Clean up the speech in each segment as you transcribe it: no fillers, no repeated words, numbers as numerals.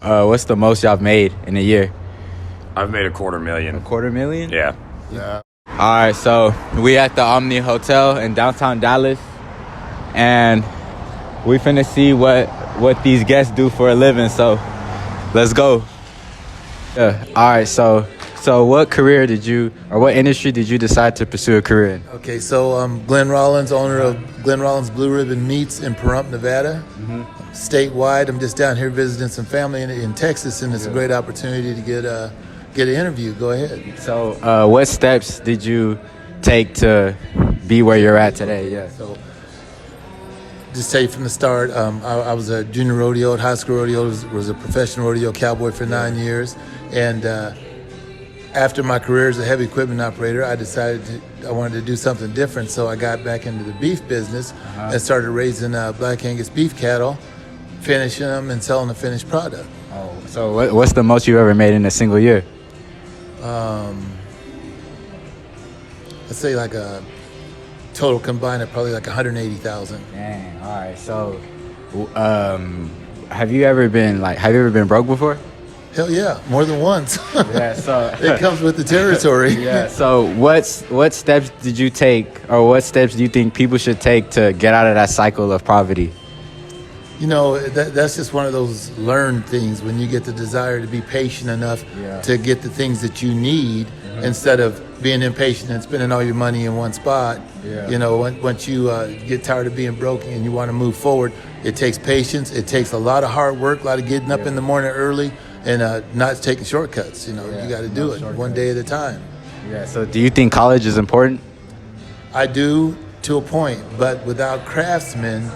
What's the most y'all made in a year? I've made $250,000. A quarter million? Yeah. Yeah. All right, so we at the Omni Hotel in downtown Dallas, and we finna see what these guests do for a living. So let's go. Yeah. All right. So what career did you, or what industry did you decide to pursue a career in? Okay, so I'm Glenn Rollins, owner of Glenn Rollins Blue Ribbon Meats in Pahrump, Nevada. Statewide, I'm just down here visiting some family in Texas, and it's a great opportunity to get an interview. Go ahead. So what steps did you take to be where you're at today? Yeah. So, just tell you from the start, I was a junior rodeo at high school rodeo. Was a professional rodeo cowboy for 9 years, and after my career as a heavy equipment operator, I decided I wanted to do something different. So I got back into the beef business and started raising Black Angus beef cattle, finishing them and selling the finished product. Oh, so what's the most you ever made in a single year? Let's say like a total combined of probably like 180,000. Dang. All right. So, have you ever been broke before? Hell yeah, more than once. Yeah. So It comes with the territory. yeah. So what steps did you take, or what steps do you think people should take to get out of that cycle of poverty? You know, that's just one of those learned things when you get the desire to be patient enough to get the things that you need instead of being impatient and spending all your money in one spot. Yeah. You know, once you get tired of being broke and you want to move forward, it takes patience. It takes a lot of hard work, a lot of getting up in the morning early and not taking shortcuts. You know, you got to do it one day at a time. Yeah. So do you think college is important? I do to a point, but without craftsmen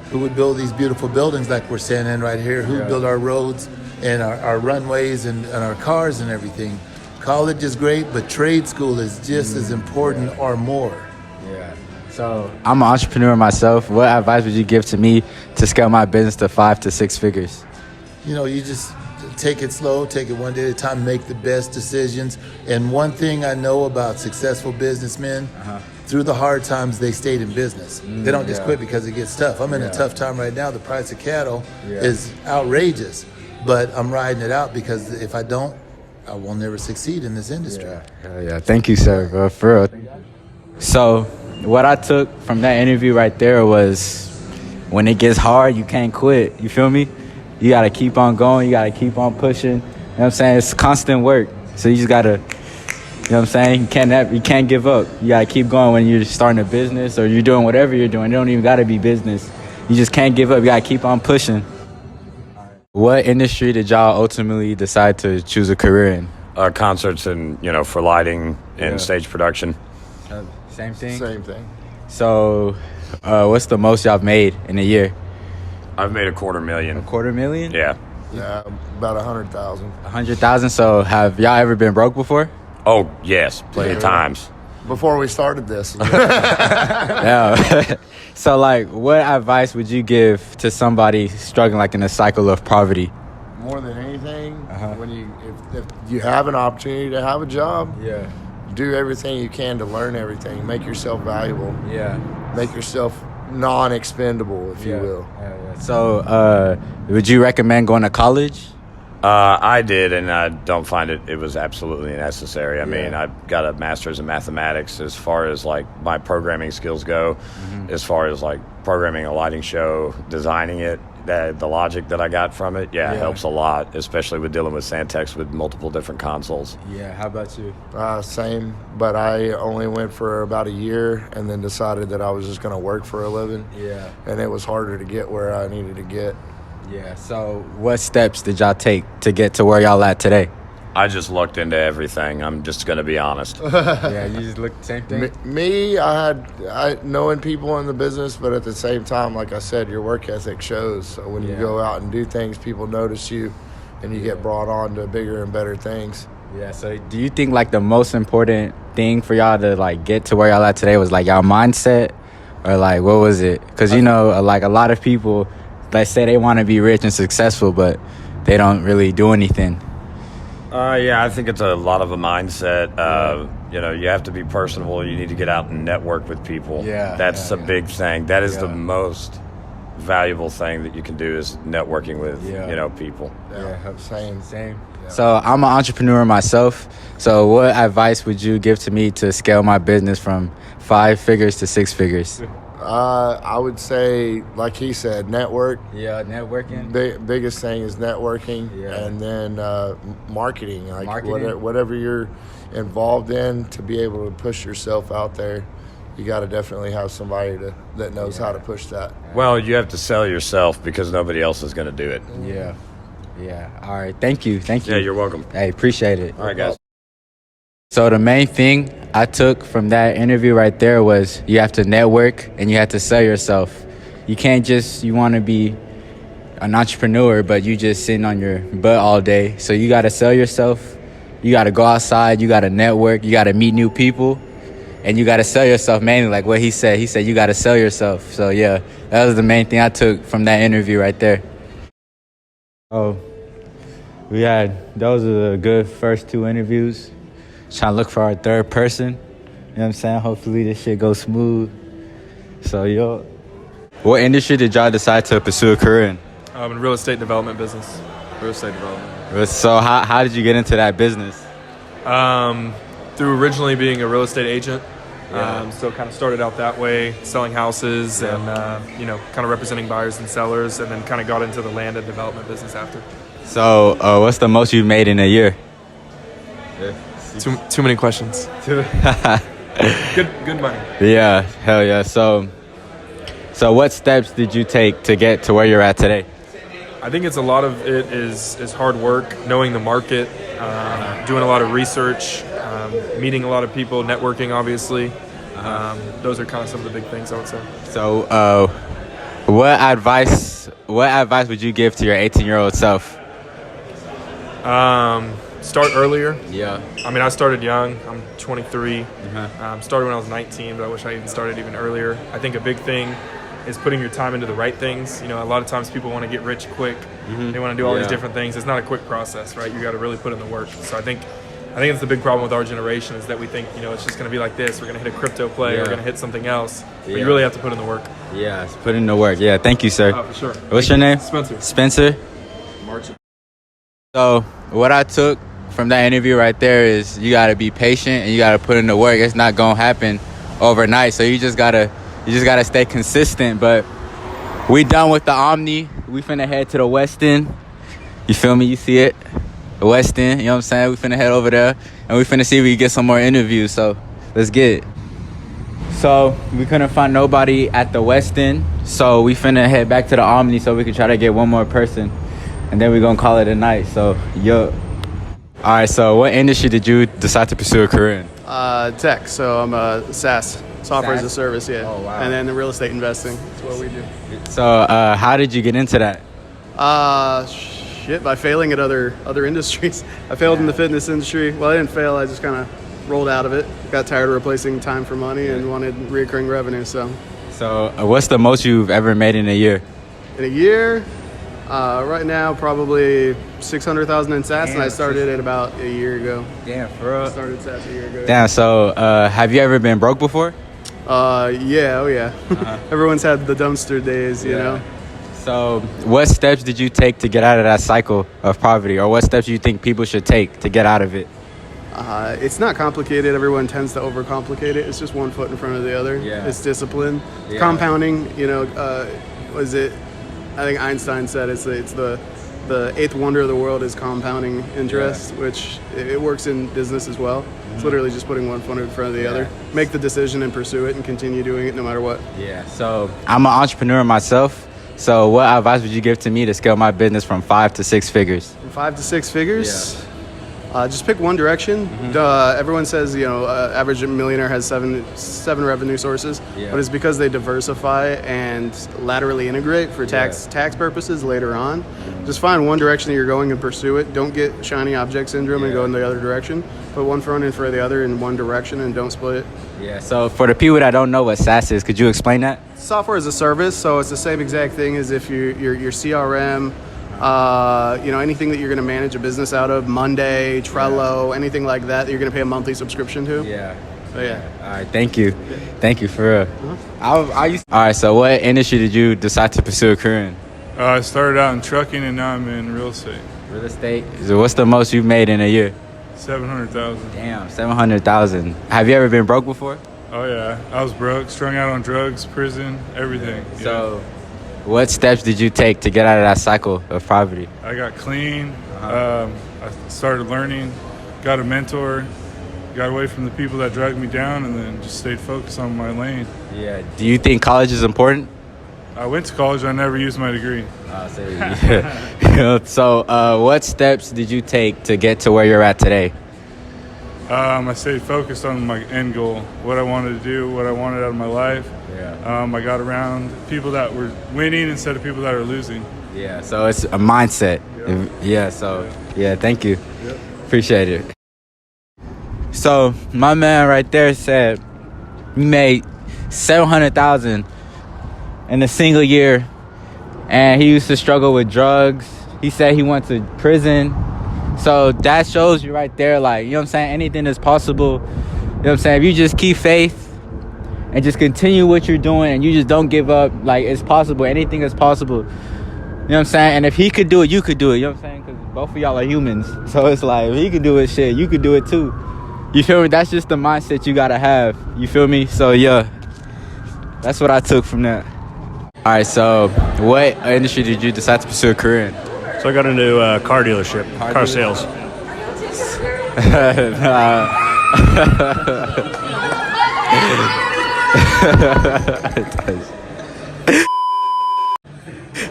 who would build these beautiful buildings like we're standing in right here, who would build our roads and our runways and our cars and everything. College is great, but trade school is just as important or more. Yeah. So I'm an entrepreneur myself. What advice would you give to me to scale my business to 5 to 6 figures? You know, you just take it slow, take it one day at a time, make the best decisions. And one thing I know about successful businessmen, through the hard times, they stayed in business. They don't just quit because it gets tough. I'm in a tough time right now. The price of cattle is outrageous, but I'm riding it out because if I don't, I will never succeed in this industry. Yeah. Thank you, sir. For real. So what I took from that interview right there was, when it gets hard, you can't quit. You feel me? You got to keep on going. You got to keep on pushing. You know what I'm saying? It's constant work. So you just got to, you know what I'm saying? You can't give up. You got to keep going when you're starting a business or you're doing whatever you're doing. It don't even got to be business. You just can't give up. You got to keep on pushing. What industry did y'all ultimately decide to choose a career in? Concerts and, for lighting and stage production. Same thing? Same thing. So what's the most y'all made in a year? I've made $250,000. A quarter million? Yeah. Yeah, about 100,000. 100,000. So have y'all ever been broke before? Oh, yes. Plenty of times. Before we started this. Yeah. So what advice would you give to somebody struggling in a cycle of poverty? More than anything, when if you have an opportunity to have a job, do everything you can to learn everything. Make yourself valuable. Yeah. Make yourself non-expendable, if you will. So would you recommend going to college? I did, and I don't find it was absolutely necessary. I mean, I've got a master's in mathematics as far as my programming skills go, as far as programming a lighting show, designing it, the logic that I got from it, helps a lot, especially with dealing with Santex with multiple different consoles. Yeah, how about you? Same, but I only went for about a year and then decided that I was just going to work for a living. Yeah. And it was harder to get where I needed to get. Yeah, so what steps did y'all take to get to where y'all at today? I just looked into everything. I'm just going to be honest. Yeah, you just looked the same thing? Me, I knowing people in the business, but at the same time, like I said, your work ethic shows. So when you go out and do things, people notice you, and you get brought on to bigger and better things. Yeah, so do you think the most important thing for y'all to get to where y'all at today was y'all mindset, or what was it? Because a lot of people, they say they want to be rich and successful, but they don't really do anything. I think it's a lot of a mindset. You have to be personable. You need to get out and network with people. That's a big thing. That is the most valuable thing that you can do is networking with Yeah. people. Yeah, Same. Yeah. So I'm an entrepreneur myself. So what advice would you give to me to scale my business from 5 figures to 6 figures? I would say, like he said, network. Yeah, networking. Biggest thing is networking, Yeah. and then marketing. Like Marketing? whatever you're involved in, to be able to push yourself out there, you got to definitely have somebody that knows how to push that. Well, you have to sell yourself because nobody else is going to do it. Yeah. Yeah. All right. Thank you. Yeah, you're welcome. Hey, appreciate it. All right, guys. So the main thing I took from that interview right there was you have to network and you have to sell yourself. You can't you want to be an entrepreneur, but you just sitting on your butt all day. So you got to sell yourself. You got to go outside. You got to network. You got to meet new people. And you got to sell yourself mainly, like what he said. He said you got to sell yourself. So, yeah, that was the main thing I took from that interview right there. Oh, those are the good first 2 interviews. Trying to look for our third person. You know what I'm saying? Hopefully this shit goes smooth. So, yo. What industry did y'all decide to pursue a career in? In real estate development business. Real estate development. So how did you get into that business? Through originally being a real estate agent. Yeah. So kind of started out that way, selling houses and, kind of representing buyers and sellers, and then kind of got into the land and development business after. So what's the most you've made in a year? Too many questions. Good money. Yeah, hell yeah. So what steps did you take to get to where you're at today? I think it's a lot of it is hard work, knowing the market, doing a lot of research, meeting a lot of people, networking, obviously. Those are kind of some of the big things I would say. So what advice would you give to your 18-year-old self? Start earlier. Yeah. I mean, I started young. I'm 23. Started when I was 19, but I wish I even started even earlier. I think a big thing is putting your time into the right things. A lot of times people want to get rich quick. They want to do all these different things. It's not a quick process, right? You got to really put in the work. So I think it's the big problem with our generation is that we think, it's just going to be like this. We're going to hit a crypto play. We're going to hit something else. But you really have to put in the work. Yeah, put in the work. Yeah, thank you, sir. For sure. What's your name? Spencer. Spencer? March. So what I took from that interview right there is you got to be patient and you got to put in the work. It's not going to happen overnight. So you just got to stay consistent. But we done with the Omni. We finna head to the West End. You feel me? You see it? The West End, you know what I'm saying? We finna head over there and we finna see if we can get some more interviews. So let's get it. So we couldn't find nobody at the West End. So we finna head back to the Omni so we can try to get one more person. And then we're gonna call it a night. So, yo. All right, so what industry did you decide to pursue a career in? Tech. So I'm a SaaS, software as a service, yeah. Oh, wow. And then the real estate investing. That's what we do. So how did you get into that? By failing at other industries. I failed in the fitness industry. Well, I didn't fail. I just kind of rolled out of it. Got tired of replacing time for money and wanted recurring revenue. So What's the most you've ever made in a year? in a year, right now, probably 600,000 in SaaS, and I started it about a year ago. Damn, for real? Started SaaS a year ago. Damn, so have you ever been broke before? Yeah, oh yeah. Everyone's had the dumpster days, you know. So what steps did you take to get out of that cycle of poverty, or what steps do you think people should take to get out of it? It's not complicated. Everyone tends to overcomplicate it. It's just one foot in front of the other. Yeah. It's discipline. Yeah. Compounding, I think Einstein said it's the eighth wonder of the world is compounding interest, which it works in business as well. It's literally just putting one foot in front of the other. Make the decision and pursue it and continue doing it no matter what. Yeah, so I'm an entrepreneur myself. So what advice would you give to me to scale my business from 5 to 6 figures? From 5 to 6 figures? Just pick one direction. Everyone says, average millionaire has seven revenue sources, but it's because they diversify and laterally integrate for tax purposes later on. Just find one direction that you're going and pursue it. Don't get shiny object syndrome and go in the other direction. Put one foot in for the other in one direction and don't split it. Yeah, so for the people that don't know what SaaS is, could you explain that? Software as a service, so it's the same exact thing as if your CRM, anything that you're going to manage a business out of, Monday, Trello, anything like that you're going to pay a monthly subscription to. Yeah. Oh yeah. All right, thank you for real. All right, so what industry did you decide to pursue a career in? I started out in trucking and now I'm in real estate. Real estate. So what's the most you've made in a year? 700,000. Damn, 700,000. Have you ever been broke before? Oh yeah, I was broke, strung out on drugs, prison, everything. Yeah. So, what steps did you take to get out of that cycle of poverty? I got clean. I started learning, got a mentor, got away from the people that dragged me down, and then just stayed focused on my lane. Yeah. Do you think college is important? I went to college. I never used my degree. So, what steps did you take to get to where you're at today? I stayed focused on my end goal, what I wanted to do, what I wanted out of my life. Yeah. I got around people that were winning instead of people that are losing. Yeah. So it's a mindset. Yeah. Yeah. Thank you. Yep. Appreciate it. So my man right there said he made 700,000 in a single year, and he used to struggle with drugs. He said he went to prison. So that shows you right there, like, you know what I'm saying? Anything is possible. You know what I'm saying? If you just keep faith and just continue what you're doing and you just don't give up, like, it's possible. Anything is possible. You know what I'm saying? And if he could do it, you could do it. You know what I'm saying? Because both of y'all are humans. So it's like, if he could do it, shit, you could do it too. You feel me? That's just the mindset you got to have. You feel me? So, yeah, that's what I took from that. All right, so what industry did you decide to pursue a career in? So I got into a car dealership, car sales.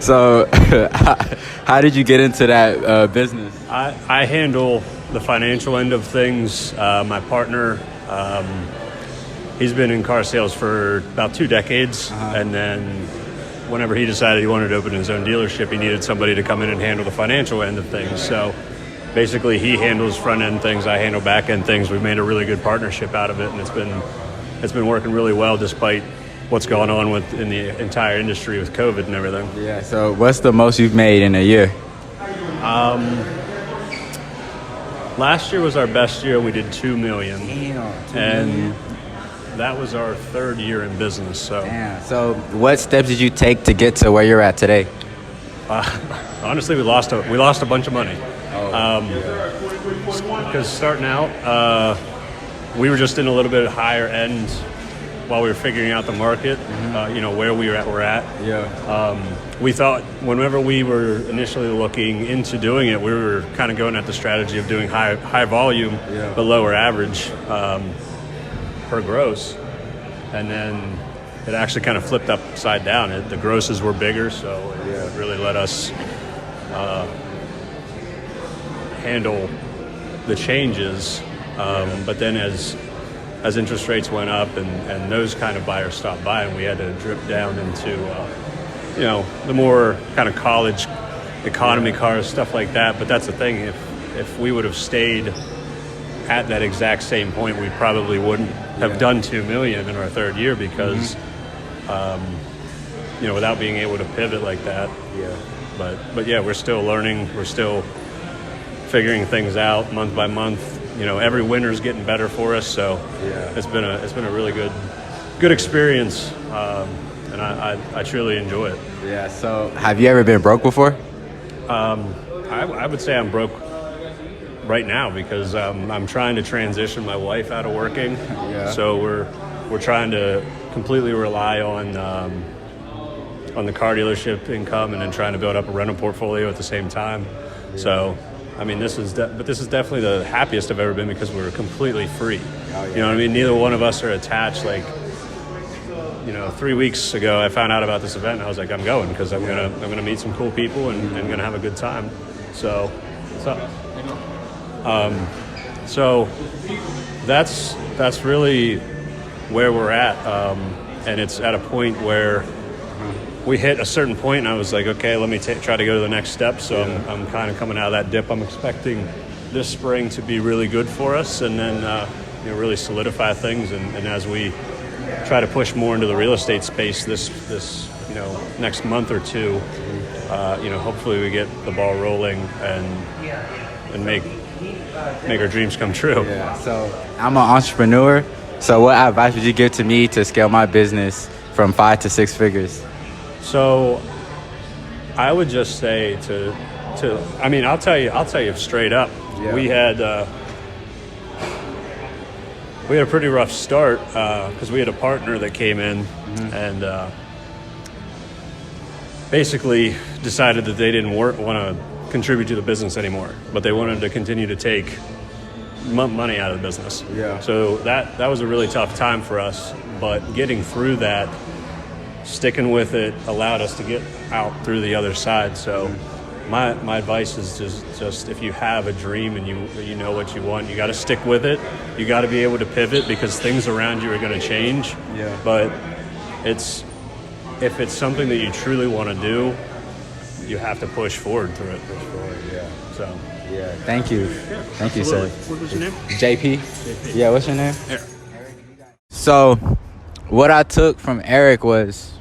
So, how did you get into that business? I handle the financial end of things. My partner, he's been in car sales for about 2 decades, and then whenever he decided he wanted to open his own dealership, he needed somebody to come in and handle the financial end of things. So basically he handles front end things, I handle back end things. We've made a really good partnership out of it, and it's been working really well despite what's going on in the entire industry with COVID and everything. Yeah, so what's the most you've made in a year? Last year was our best year. We did $2 million. Damn, and that was our 3rd year in business. So, So what steps did you take to get to where you're at today? honestly, we lost a bunch of money. Because starting out, we were just in a little bit higher end while we were figuring out the market. Where we're at. Yeah. We thought whenever we were initially looking into doing it, we were kind of going at the strategy of doing high volume, but lower average per gross. And then it actually kind of flipped upside down. The grosses were bigger, so it really let us handle the changes. But then as interest rates went up and those kind of buyers stopped buying, we had to drip down into the more kind of college economy cars, stuff like that. But that's the thing, if we would have stayed at that exact same point, we probably wouldn't have done $2 million in our 3rd year because without being able to pivot like that. But yeah, we're still learning, we're still figuring things out month by month. Every winter's getting better for us, so it's been a really good experience, and I truly enjoy it. Yeah. So have you ever been broke before? I would say I'm broke right now because I'm trying to transition my wife out of working. So we're trying to completely rely on the car dealership income and then trying to build up a rental portfolio at the same time. So I mean, this is definitely the happiest I've ever been because we're completely free. You know what I mean? Neither one of us are attached. Like, 3 weeks ago, I found out about this event, and I was like, I'm going because I'm gonna meet some cool people and gonna have a good time. So that's really where we're at, and it's at a point where we hit a certain point, and I was like, okay, let me try to go to the next step. So I'm kind of coming out of that dip. I'm expecting this spring to be really good for us, and then really solidify things. And as we try to push more into the real estate space this next month or two, hopefully we get the ball rolling and make our dreams come true. Yeah. So I'm an entrepreneur. So what advice would you give to me to scale my business from 5 to 6 figures? So I would just say I mean, I'll tell you straight up. Yeah. We had a pretty rough start because we had a partner that came in and basically decided that they didn't want to contribute to the business anymore, but they wanted to continue to take money out of the business. Yeah. So that was a really tough time for us, but getting through that, sticking with it, allowed us to get out through the other side. So my advice is just if you have a dream and you know what you want, you got to stick with it. You got to be able to pivot because things around you are going to change. Yeah. But if it's something that you truly want to do, you have to push forward through it. Yeah. So. Yeah. Thank you. Thank you, sir. What was your name? JP? Yeah, what's your name? Eric. So, what I took from Eric was, you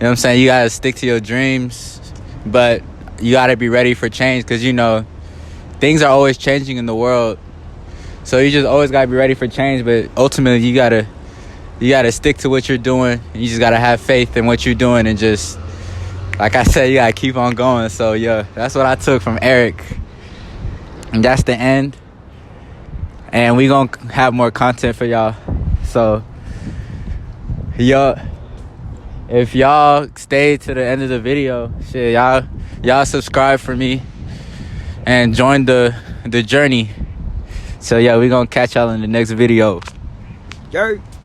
know what I'm saying, you got to stick to your dreams, but you got to be ready for change because, you know, things are always changing in the world. So you just always got to be ready for change, but ultimately you got to stick to what you're doing. You just got to have faith in what you're doing and just, like I said, you got to keep on going. So, yeah, that's what I took from Eric. And that's the end. And we going to have more content for y'all. So, if y'all stayed to the end of the video, shit, y'all subscribe for me and join the journey. So, yeah, we going to catch y'all in the next video. Yay.